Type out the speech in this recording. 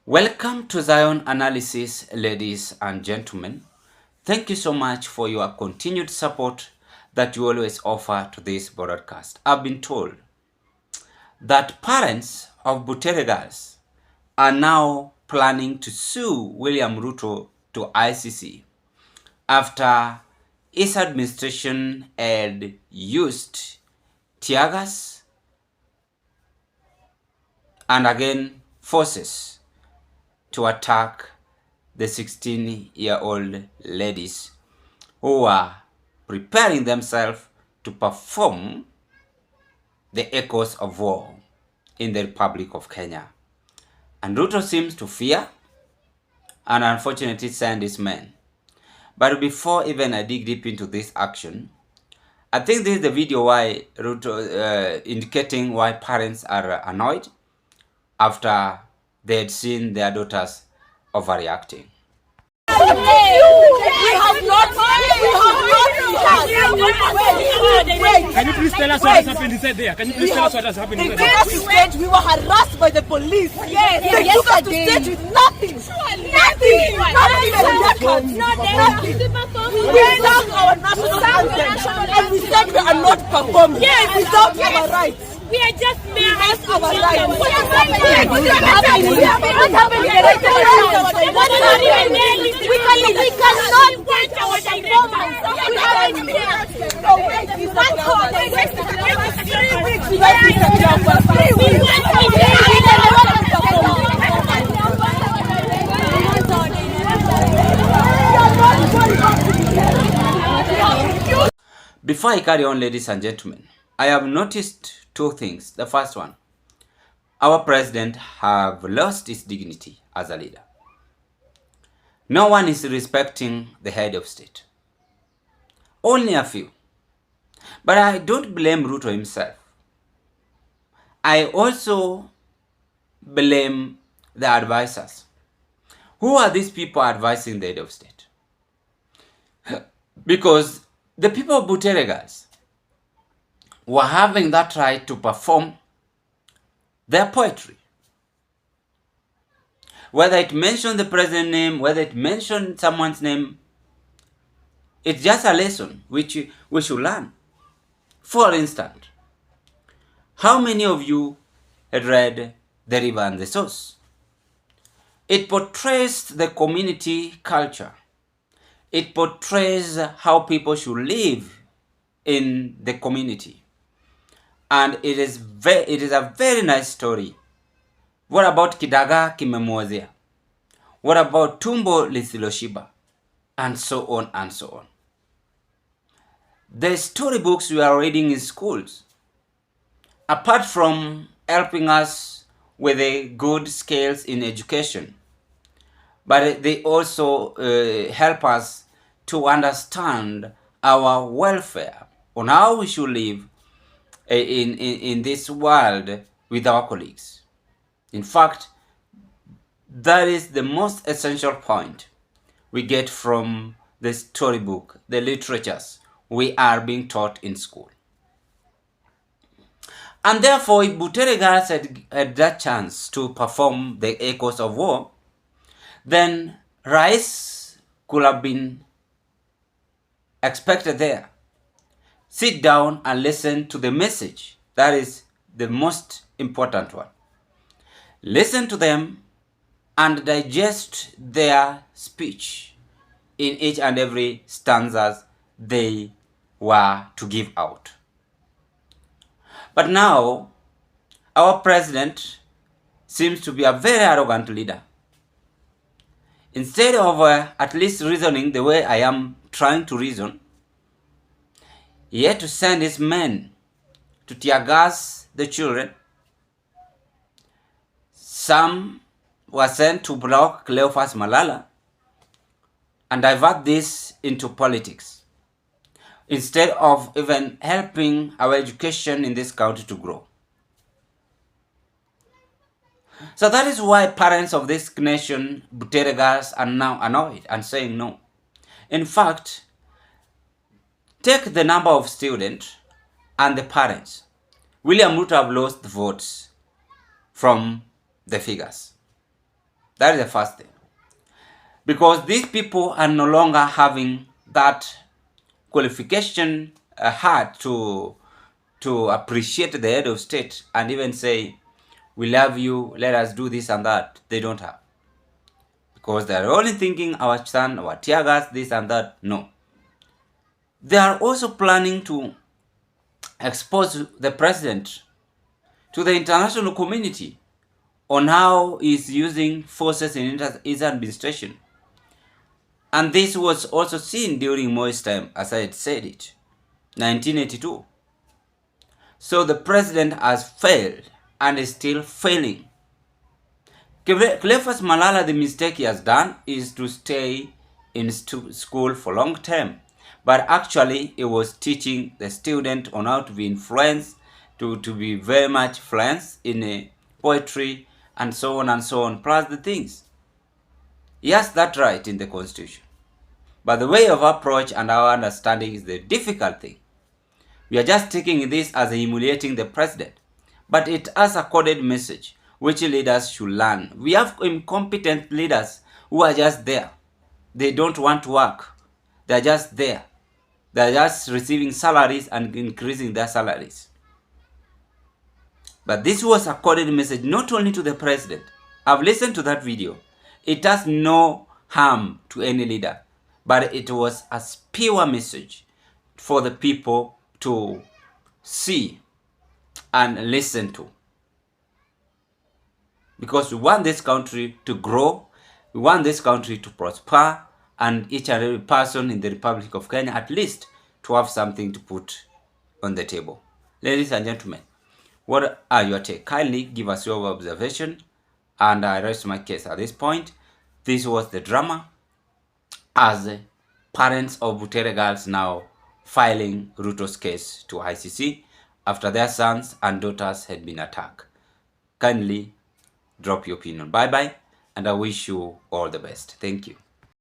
Welcome to Zion Analysis, ladies and gentlemen. Thank you so much for your continued support that you always offer to this broadcast. I've been told that parents of Butere girls are now planning to sue William Ruto to ICC after his administration had used tear gas and again forces to attack the 16-year-old ladies who are preparing themselves to perform the echoes of war in the Republic of Kenya. And Ruto seems to fear and unfortunately send his men. But before even I dig deep into this action, I think this is the video why Ruto indicating why parents are annoyed after they had seen their daughters overreacting. Can you please tell us what has happened inside there? Can you please tell us what has happened inside there? They took us to stage, we were harassed by the police. Yes, they took us to stage with nothing. Nothing. Not even records. Nothing. We sang our national anthem and we said we are not performing. Yes, without our rights. We are just mere That's our rights. What is happening? What is happening? We cannot get our Before I carry on, ladies and gentlemen, I have noticed two things. The first one, our president have lost his dignity as a leader. No one is respecting the head of state. Only a few. But I don't blame Ruto himself. I also blame the advisors. Who are these people advising the head of state? Because the people of Butere girls were having that right to perform their poetry. Whether it mentioned the president's name, whether it mentioned someone's name, it's just a lesson which we should learn. For instance, how many of you had read The River and the Source? It portrays the community culture. It portrays how people should live in the community. And it is a very nice story. What about Kidaga Kimemwozea? What about Tumbo Lisiloshiba? And so on and so on. The storybooks we are reading in schools, apart from helping us with the good skills in education, but they also help us to understand our welfare on how we should live in this world with our colleagues. In fact, that is the most essential point we get from the storybook, the literatures we are being taught in school. And therefore, if Butere girls had that chance to perform the echoes of war, then Rice could have been expected there. Sit down and listen to the message. That is the most important one. Listen to them and digest their speech in each and every stanzas they were to give out. But now, our president seems to be a very arrogant leader. Instead of at least reasoning the way I am trying to reason, he had to send his men to tear gas the children. Some were sent to block Cleophas Malala and divert this into politics, instead of even helping our education in this country to grow. So that is why parents of this nation, Butere girls, are now annoyed and saying no. In fact, take the number of students and the parents. William Ruto have lost the votes from the figures. That is the first thing. Because these people are no longer having that qualification hard to appreciate the head of state and even say, we love you, let us do this and that. They don't have. Because they are only thinking our son, our tear gas, this and that. No. They are also planning to expose the president to the international community on how he's using forces in his administration. And this was also seen during Moi's time, as I had said it, 1982. So the president has failed and is still failing. Cleophas Malala, the mistake he has done is to stay in school for long term. But actually, he was teaching the student on how to be influenced, to be very much influenced in poetry and so on, plus the things. He has that right in the constitution. But the way of approach and our understanding is the difficult thing. We are just taking this as humiliating the president. But it has a coded message which leaders should learn. We have incompetent leaders who are just there. They don't want to work. They are just there. They are just receiving salaries and increasing their salaries. But this was a coded message not only to the president. I've listened to that video. It does no harm to any leader. But it was a pure message for the people to see and listen to. Because we want this country to grow, we want this country to prosper, and each and every person in the Republic of Kenya at least to have something to put on the table. Ladies and gentlemen, what are your take? Kindly give us your observation, and I rest my case at this point. This was the drama as parents of Butere girls now filing Ruto's case to ICC after their sons and daughters had been attacked. Kindly drop your opinion. Bye bye, and I wish you all the best. Thank you.